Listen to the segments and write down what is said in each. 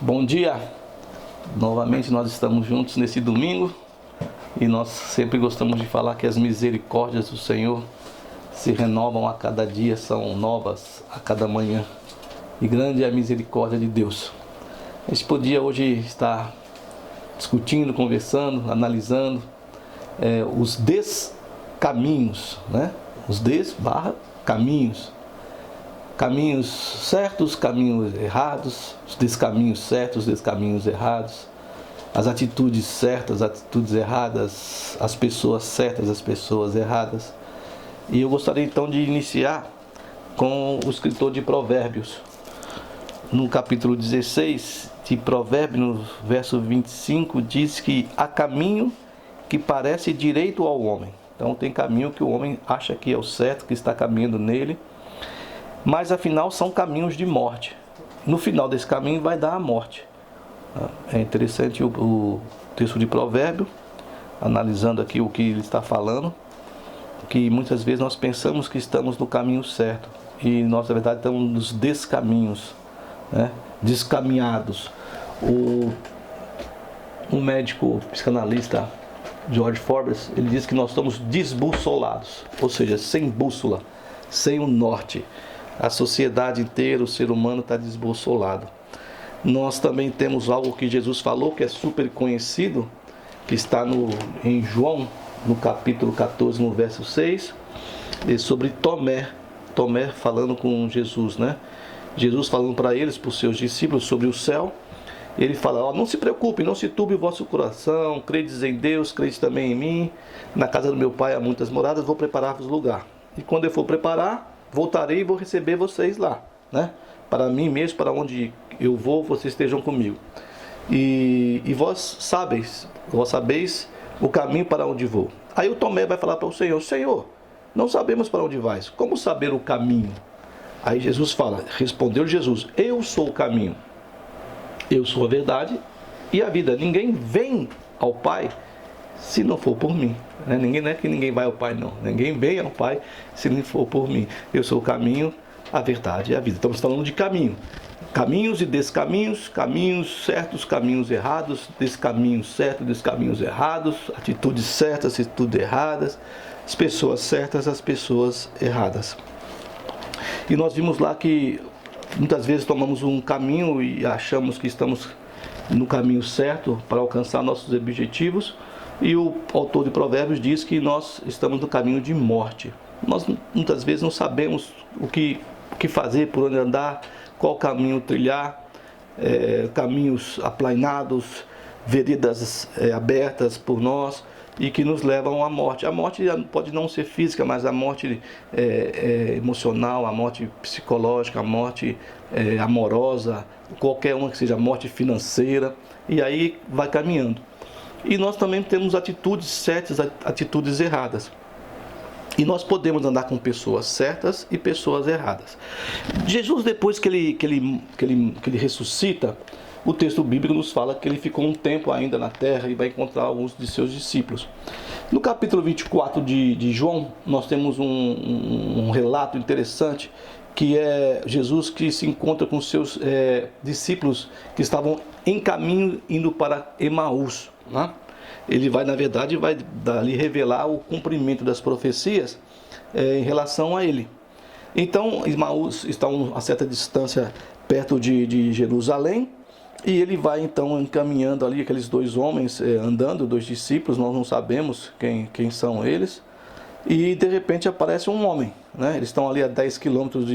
Bom dia, novamente nós estamos juntos nesse domingo e nós sempre gostamos de falar que as misericórdias do Senhor se renovam a cada dia, são novas a cada manhã, e grande é a misericórdia de Deus. A gente podia hoje estar discutindo, conversando, analisando os descaminhos, né? Os caminhos. Caminhos certos, caminhos errados, os descaminhos certos, os descaminhos errados, as atitudes certas, as atitudes erradas, as pessoas certas, as pessoas erradas. E eu gostaria então de iniciar com o escritor de Provérbios, no capítulo 16 de Provérbios, no verso 25, diz que há caminho que parece direito ao homem. Então tem caminho que o homem acha que é o certo, que está caminhando nele, mas afinal são caminhos de morte. No final desse caminho vai dar a morte. É interessante o texto de Provérbio, analisando aqui o que ele está falando, que muitas vezes nós pensamos que estamos no caminho certo e nós na verdade estamos nos descaminhos, né? Descaminhados. O médico psicanalista George Forbes, ele diz que nós estamos desbussolados, ou seja, sem bússola, sem o norte. A sociedade inteira, o ser humano está desbussolado. Nós também temos algo que Jesus falou, que é super conhecido, que está em João, no capítulo 14, no verso 6, sobre Tomé. Tomé falando com Jesus, né? Jesus falando para eles, para os seus discípulos, sobre o céu. Ele fala: não se preocupem, não se turbe o vosso coração, credes em Deus, credes também em mim. Na casa do meu Pai há muitas moradas, vou preparar-vos lugar. E quando eu for preparar, voltarei e vou receber vocês lá, né? Para mim mesmo, para onde eu vou, vocês estejam comigo. E vós sabeis o caminho para onde vou. Aí o Tomé vai falar para o Senhor: Senhor, não sabemos para onde vais, como saber o caminho? Aí Jesus fala, respondeu Jesus: eu sou o caminho, eu sou a verdade e a vida. Ninguém vem ao Pai se não for por mim. Não é que ninguém vai ao Pai, não. Ninguém vem ao Pai se não for por mim. Eu sou o caminho, a verdade e a vida. Estamos falando de caminho. Caminhos e descaminhos, caminhos certos, caminhos errados, descaminhos certos, descaminhos errados, atitudes certas, atitudes erradas, as pessoas certas, as pessoas erradas. E nós vimos lá que muitas vezes tomamos um caminho e achamos que estamos no caminho certo para alcançar nossos objetivos, e o autor de Provérbios diz que nós estamos no caminho de morte. Nós muitas vezes não sabemos o que fazer, por onde andar, qual caminho trilhar, caminhos aplainados, veredas abertas por nós e que nos levam à morte. A morte pode não ser física, mas a morte emocional, a morte psicológica, a morte amorosa, qualquer uma que seja, a morte financeira, e aí vai caminhando. E nós também temos atitudes certas, atitudes erradas. E nós podemos andar com pessoas certas e pessoas erradas. Jesus, depois que ele ressuscita, o texto bíblico nos fala que ele ficou um tempo ainda na terra e vai encontrar alguns de seus discípulos. No capítulo 24 de João, nós temos um relato interessante, que é Jesus que se encontra com seus discípulos que estavam em caminho indo para Emaús, né? Ele vai, na verdade, vai dali revelar o cumprimento das profecias em relação a ele. Então, Emaús está a certa distância perto de Jerusalém, e ele vai então encaminhando ali, aqueles dois homens andando, dois discípulos, nós não sabemos quem são eles, e de repente aparece um homem, né? Eles estão ali a 10 quilômetros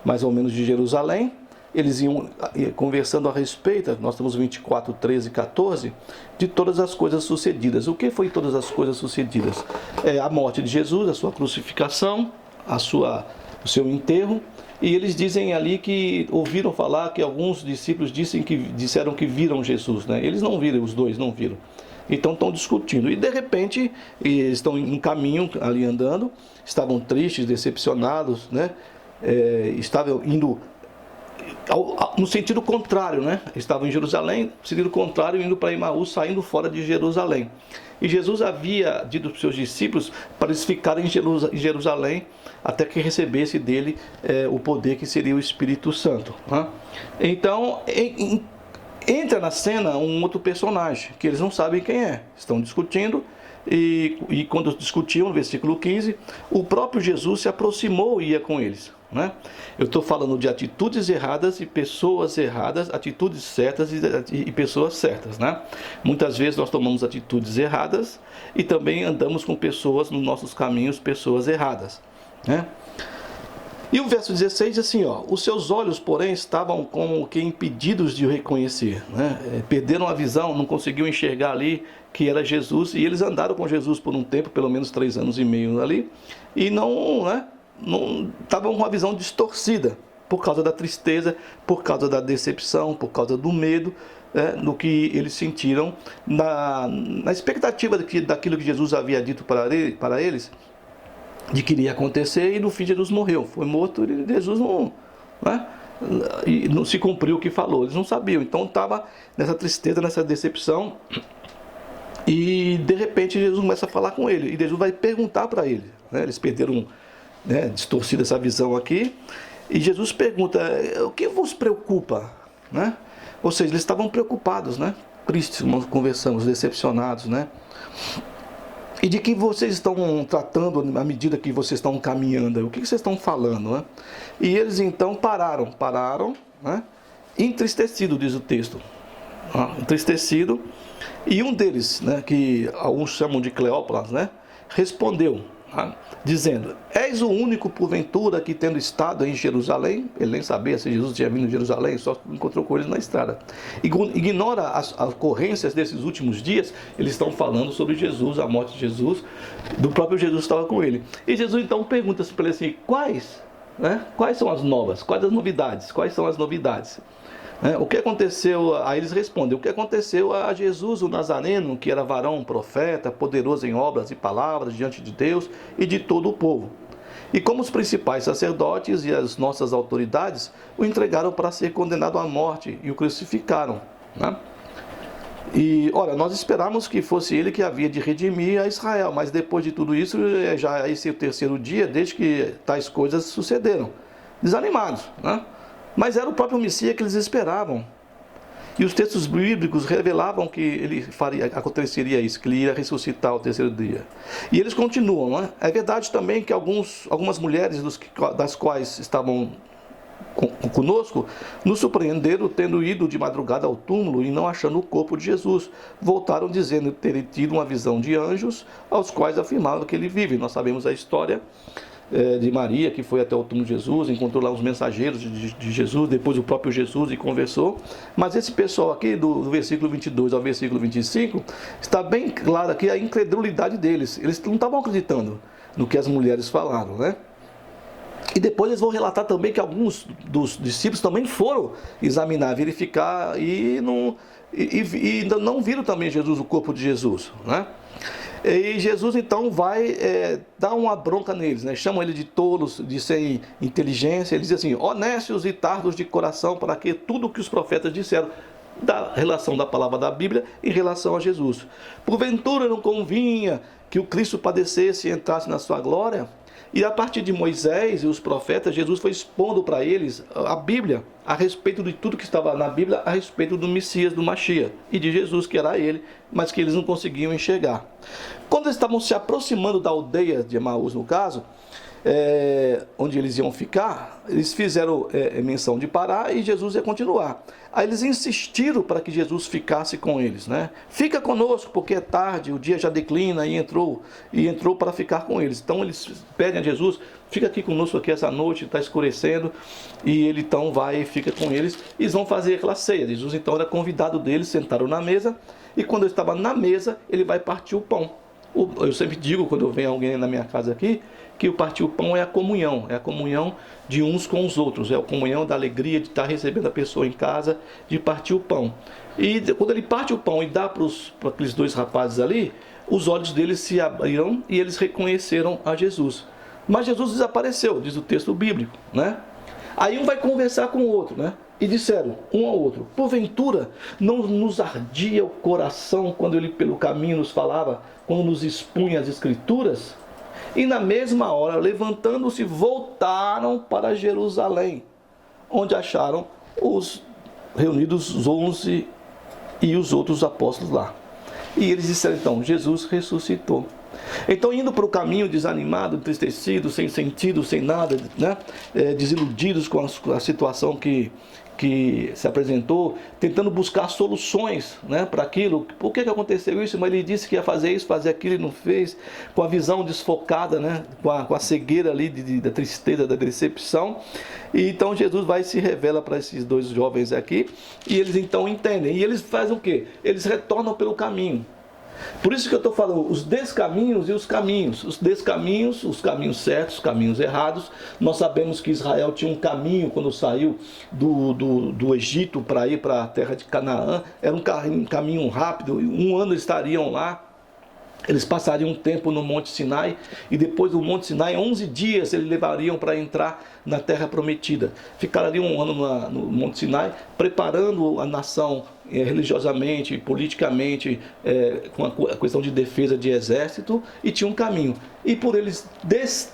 mais ou menos de Jerusalém. Eles iam conversando a respeito, nós temos 24, 13 e 14, de todas as coisas sucedidas. O que foi todas as coisas sucedidas? A morte de Jesus, a sua crucificação, o seu enterro. E eles dizem ali que ouviram falar que alguns discípulos disseram que viram Jesus, né? Eles não viram, os dois não viram. Então estão discutindo. E de repente, eles estão em caminho ali andando, estavam tristes, decepcionados, né? Estavam indo no sentido contrário, né? Estavam em Jerusalém, no sentido contrário, indo para Emaús, saindo fora de Jerusalém. E Jesus havia dito aos seus discípulos para eles ficarem em Jerusalém até que recebesse dele o poder que seria o Espírito Santo, né? Então, entra na cena um outro personagem, que eles não sabem quem é. Estão discutindo, e quando discutiam, no versículo 15, o próprio Jesus se aproximou e ia com eles. Né? Eu estou falando de atitudes erradas e pessoas erradas, atitudes certas e pessoas certas. Né? Muitas vezes nós tomamos atitudes erradas e também andamos com pessoas nos nossos caminhos, pessoas erradas. Né? E o verso 16 diz assim, ó, os seus olhos, porém, estavam como que impedidos de o reconhecer. Né? Perderam a visão, não conseguiam enxergar ali que era Jesus, e eles andaram com Jesus por um tempo, pelo menos 3 anos e meio ali, e não estavam com uma visão distorcida, por causa da tristeza, por causa da decepção, por causa do medo, do que eles sentiram, na expectativa daquilo que Jesus havia dito para eles, de que iria acontecer, e no fim Jesus morreu, foi morto, e Jesus e não se cumpriu o que falou, eles não sabiam, então estava nessa tristeza, nessa decepção, e de repente Jesus começa a falar com ele, e Jesus vai perguntar para ele, né? Eles perderam, distorcida essa visão aqui, e Jesus pergunta, o que vos preocupa? Né? Ou seja, eles estavam preocupados, né? Tristes, nós conversamos, decepcionados, né? E de que vocês estão tratando à medida que vocês estão caminhando? O que vocês estão falando? Né? E eles então pararam, né? Entristecido, diz o texto. Entristecido. E um deles, né, que alguns chamam de Cleópas, né, respondeu, dizendo, és o único porventura que tendo estado em Jerusalém, ele nem sabia se Jesus tinha vindo em Jerusalém, só encontrou com eles na estrada, ignora as ocorrências desses últimos dias. Eles estão falando sobre Jesus, a morte de Jesus, do próprio Jesus estava com ele, e Jesus então pergunta para ele assim, quais são as novas, quais as novidades, quais são as novidades? O que aconteceu? Aí eles respondem, o que aconteceu a Jesus, o Nazareno, que era varão, profeta, poderoso em obras e palavras diante de Deus e de todo o povo. E como os principais sacerdotes e as nossas autoridades o entregaram para ser condenado à morte e o crucificaram. Né? E, ora, nós esperávamos que fosse ele que havia de redimir a Israel, mas depois de tudo isso, já esse é o 3º dia desde que tais coisas sucederam. Desanimados, né? Mas era o próprio Messias que eles esperavam. E os textos bíblicos revelavam que aconteceria isso, que ele iria ressuscitar ao 3º dia. E eles continuam, não é? É verdade também que algumas mulheres das quais estavam conosco nos surpreenderam tendo ido de madrugada ao túmulo e não achando o corpo de Jesus. Voltaram dizendo terem tido uma visão de anjos, aos quais afirmavam que ele vive. Nós sabemos a história de Maria, que foi até o túmulo de Jesus, encontrou lá os mensageiros de Jesus, depois o próprio Jesus, e conversou. Mas esse pessoal aqui, do versículo 22 ao versículo 25, está bem claro aqui a incredulidade deles. Eles não estavam acreditando no que as mulheres falaram, né? E depois eles vão relatar também que alguns dos discípulos também foram examinar, verificar, e ainda não viram também Jesus, o corpo de Jesus, né? E Jesus então vai dar uma bronca neles, né? Chamam ele de tolos, de sem inteligência. Ele diz assim, honestos e tardos de coração, para que tudo o que os profetas disseram, da relação da palavra da Bíblia em relação a Jesus. Porventura não convinha que o Cristo padecesse e entrasse na sua glória? E a partir de Moisés e os profetas, Jesus foi expondo para eles a Bíblia, a respeito de tudo que estava na Bíblia, a respeito do Messias, do Mashiach, e de Jesus, que era ele, mas que eles não conseguiam enxergar. Quando eles estavam se aproximando da aldeia de Emaús, no caso, onde eles iam ficar, eles fizeram menção de parar e Jesus ia continuar. Aí eles insistiram para que Jesus ficasse com eles, né? Fica conosco porque é tarde, o dia já declina, e entrou para ficar com eles. Então eles pedem a Jesus, fica aqui conosco aqui essa noite, está escurecendo, e ele então vai e fica com eles, e eles vão fazer aquela ceia. Jesus então era convidado deles, sentaram na mesa, e quando eu estava na mesa, ele vai partir o pão. Eu sempre digo, quando eu venho alguém na minha casa aqui, que o partir o pão é a comunhão de uns com os outros, é a comunhão da alegria de estar recebendo a pessoa em casa, de partir o pão. E quando ele parte o pão e dá para aqueles 2 rapazes ali, os olhos deles se abriram e eles reconheceram a Jesus. Mas Jesus desapareceu, diz o texto bíblico, né? Aí um vai conversar com o outro, né? E disseram um ao outro, porventura não nos ardia o coração quando ele pelo caminho nos falava, quando nos expunha as Escrituras? E na mesma hora, levantando-se, voltaram para Jerusalém, onde acharam os reunidos os 11 e os outros apóstolos lá. E eles disseram então, Jesus ressuscitou. Então, indo para o caminho desanimado, entristecido, sem sentido, sem nada, né? Desiludidos com a situação que se apresentou, tentando buscar soluções, né, para aquilo. Por que aconteceu isso? Mas ele disse que ia fazer isso, fazer aquilo e não fez, com a visão desfocada, né, com a cegueira ali da tristeza, da decepção. E então Jesus vai e se revela para esses dois jovens aqui, e eles então entendem. E eles fazem o quê? Eles retornam pelo caminho. Por isso que eu estou falando os descaminhos e os caminhos. Os descaminhos, os caminhos certos, os caminhos errados. Nós sabemos que Israel tinha um caminho quando saiu do Egito para ir para a terra de Canaã. Era um caminho rápido, 1 ano eles estariam lá. Eles passariam um tempo no Monte Sinai, e depois do Monte Sinai, 11 dias eles levariam para entrar na Terra Prometida. Ficariam 1 ano no Monte Sinai, preparando a nação religiosamente, politicamente, com a questão de defesa de exército, e tinha um caminho. E por eles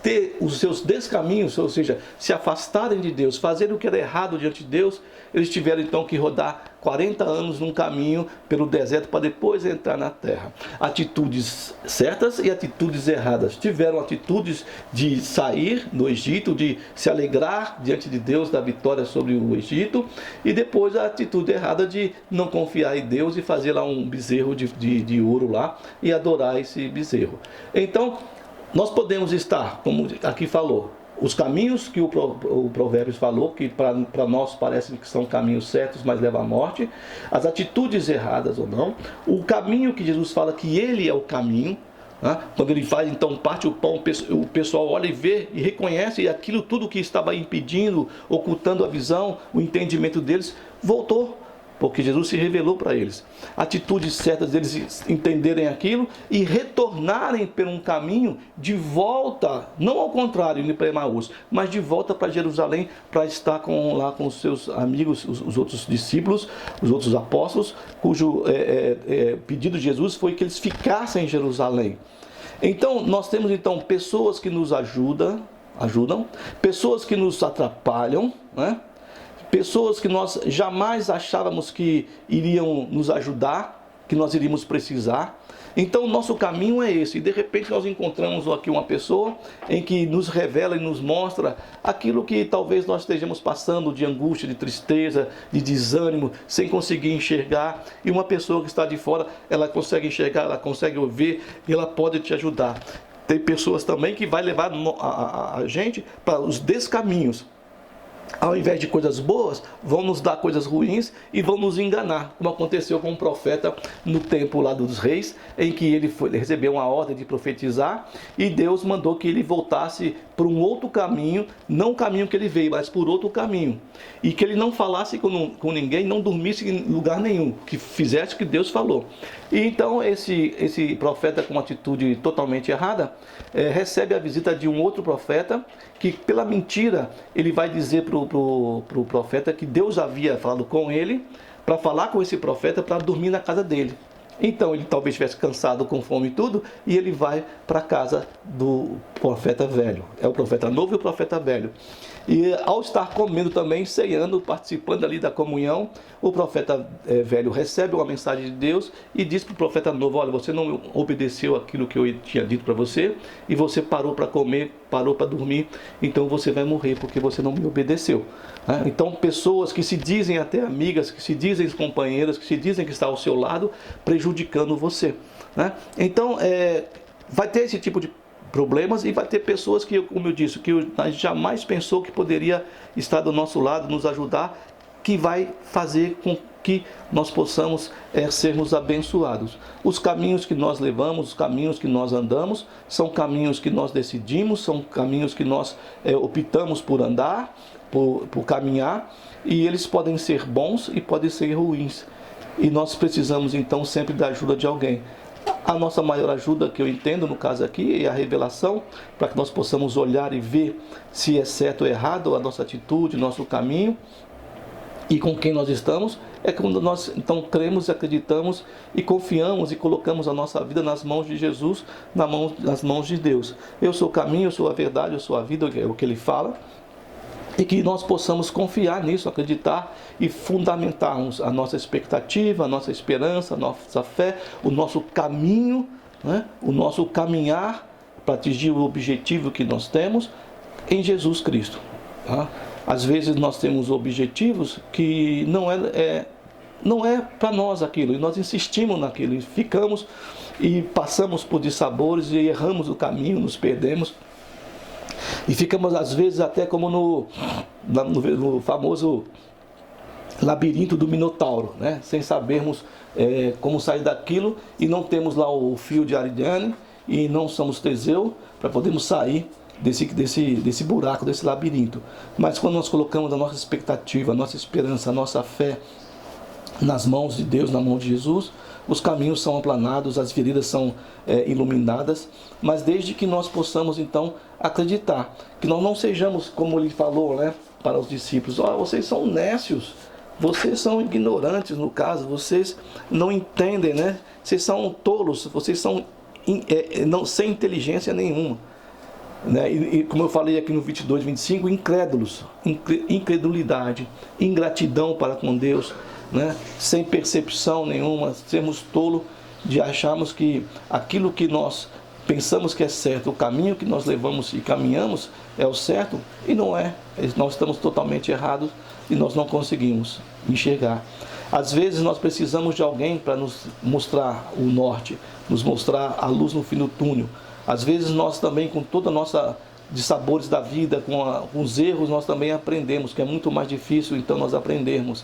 ter os seus descaminhos, ou seja, se afastarem de Deus, fazerem o que era errado diante de Deus, eles tiveram então que rodar 40 anos num caminho pelo deserto para depois entrar na terra. Atitudes certas e atitudes erradas. Tiveram atitudes de sair do Egito, de se alegrar diante de Deus da vitória sobre o Egito, e depois a atitude errada de não confiar em Deus e fazer lá um bezerro de ouro lá e adorar esse bezerro. Então, nós podemos estar, como aqui falou, os caminhos que o Provérbios falou, que para nós parecem que são caminhos certos, mas levam à morte, as atitudes erradas ou não, o caminho que Jesus fala que ele é o caminho, né? Quando ele faz, então, parte o pão, o pessoal olha e vê e reconhece, e aquilo tudo que estava impedindo, ocultando a visão, o entendimento deles, voltou. Porque Jesus se revelou para eles. Atitudes certas deles entenderem aquilo e retornarem por um caminho de volta, não ao contrário, indo para Emaús, mas de volta para Jerusalém, para estar lá com os seus amigos, os outros discípulos, os outros apóstolos, cujo pedido de Jesus foi que eles ficassem em Jerusalém. Então, nós temos então pessoas que nos ajudam, pessoas que nos atrapalham, né? Pessoas que nós jamais achávamos que iriam nos ajudar, que nós iríamos precisar. Então, o nosso caminho é esse. E, de repente, nós encontramos aqui uma pessoa em que nos revela e nos mostra aquilo que talvez nós estejamos passando de angústia, de tristeza, de desânimo, sem conseguir enxergar. E uma pessoa que está de fora, ela consegue enxergar, ela consegue ouvir e ela pode te ajudar. Tem pessoas também que vai levar a gente para os descaminhos. Ao invés de coisas boas, vão nos dar coisas ruins e vão nos enganar, como aconteceu com um profeta no tempo lá dos reis, em que ele recebeu uma ordem de profetizar, e Deus mandou que ele voltasse por um outro caminho, não o caminho que ele veio, mas por outro caminho, e que ele não falasse com ninguém, não dormisse em lugar nenhum, que fizesse o que Deus falou. E então esse profeta, com uma atitude totalmente errada, recebe a visita de um outro profeta, que pela mentira ele vai dizer para o profeta que Deus havia falado com ele, para falar com esse profeta, para dormir na casa dele. Então ele talvez estivesse cansado, com fome e tudo, e ele vai para a casa do profeta velho. É o profeta novo e o profeta velho. E ao estar comendo também, ceando, participando ali da comunhão, o profeta velho recebe uma mensagem de Deus e diz para o profeta novo: olha, você não obedeceu aquilo que eu tinha dito para você, e você parou para comer, parou para dormir, então você vai morrer porque você não me obedeceu. Então, pessoas que se dizem até amigas, que se dizem companheiras, que se dizem que estão ao seu lado, prejudicando você. Então, vai ter esse tipo de problemas, e vai ter pessoas que, como eu disse, que a gente jamais pensou que poderia estar do nosso lado, nos ajudar, que vai fazer com que nós possamos sermos abençoados. Os caminhos que nós levamos, os caminhos que nós andamos, são caminhos que nós decidimos, são caminhos que nós optamos por andar, por caminhar, e eles podem ser bons e podem ser ruins. E nós precisamos então sempre da ajuda de alguém. A nossa maior ajuda, que eu entendo no caso aqui, é a revelação, para que nós possamos olhar e ver se é certo ou errado a nossa atitude, nosso caminho, e com quem nós estamos. É quando nós então cremos, acreditamos e confiamos e colocamos a nossa vida nas mãos de Jesus, nas mãos de Deus. Eu sou o caminho, eu sou a verdade, eu sou a vida, é o que ele fala. E que nós possamos confiar nisso, acreditar e fundamentarmos a nossa expectativa, a nossa esperança, a nossa fé, o nosso caminho, né? O nosso caminhar para atingir o objetivo que nós temos em Jesus Cristo. Tá? Às vezes nós temos objetivos que não é para nós aquilo, e nós insistimos naquilo, e ficamos e passamos por dissabores e erramos o caminho, nos perdemos. E ficamos às vezes até como no famoso labirinto do Minotauro, né? Sem sabermos como sair daquilo, e não temos lá o fio de Ariadne e não somos Teseu para podermos sair desse buraco, desse labirinto. Mas quando nós colocamos a nossa expectativa, a nossa esperança, a nossa fé nas mãos de Deus, na mão de Jesus, os caminhos são aplanados, as veredas são iluminadas, mas desde que nós possamos então acreditar, que nós não sejamos, como ele falou, né, para os discípulos: vocês são nécios, vocês são ignorantes, no caso, vocês não entendem, né? Vocês são tolos, vocês são sem inteligência nenhuma. Né? E como eu falei aqui no 22, 25, incrédulos, incredulidade, ingratidão para com Deus, né? Sem percepção nenhuma, sermos tolos de acharmos que aquilo que nós pensamos que é certo, o caminho que nós levamos e caminhamos é o certo, e não é. Nós estamos totalmente errados e nós não conseguimos enxergar. Às vezes nós precisamos de alguém para nos mostrar o norte, nos mostrar a luz no fim do túnel. Às vezes nós também, com toda a nossa dissabores da vida, com os erros, nós também aprendemos, que é muito mais difícil então nós aprendermos.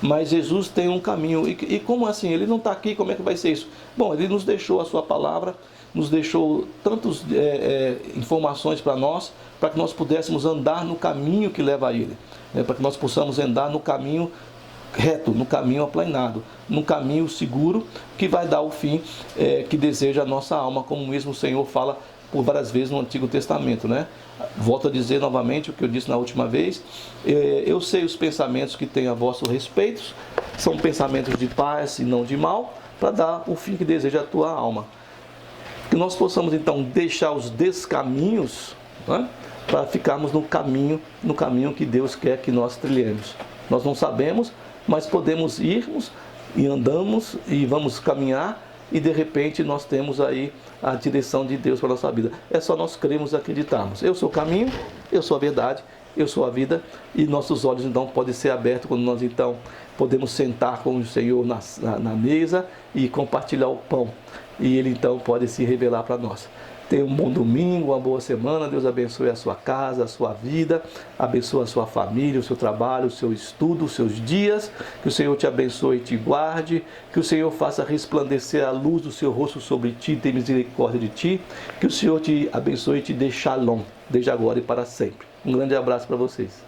Mas Jesus tem um caminho. E como assim? Ele não está aqui, como é que vai ser isso? Bom, ele nos deixou a sua palavra, nos deixou tantas informações para nós, para que nós pudéssemos andar no caminho que leva a ele, né? Para que nós possamos andar no caminho reto, no caminho aplanado, no caminho seguro, que vai dar o fim que deseja a nossa alma, como mesmo o Senhor fala por várias vezes no Antigo Testamento, né? Volto a dizer novamente o que eu disse na última vez: eu sei os pensamentos que tenho a vosso respeito, são pensamentos de paz e não de mal, para dar o fim que deseja a tua alma. Que nós possamos então deixar os descaminhos, né? Para ficarmos no caminho que Deus quer que nós trilhemos. Nós não sabemos, mas podemos irmos e andamos e vamos caminhar, e de repente nós temos aí a direção de Deus para a nossa vida. É só nós crermos e acreditarmos. Eu sou o caminho, eu sou a verdade, eu sou a vida, e nossos olhos então podem ser abertos quando nós então podemos sentar com o Senhor na mesa e compartilhar o pão, e Ele então pode se revelar para nós. Tenha um bom domingo, uma boa semana. Deus abençoe a sua casa, a sua vida, abençoe a sua família, o seu trabalho, o seu estudo, os seus dias. Que o Senhor te abençoe e te guarde. Que o Senhor faça resplandecer a luz do seu rosto sobre ti, tenha misericórdia de ti. Que o Senhor te abençoe e te dê shalom, desde agora e para sempre. Um grande abraço para vocês.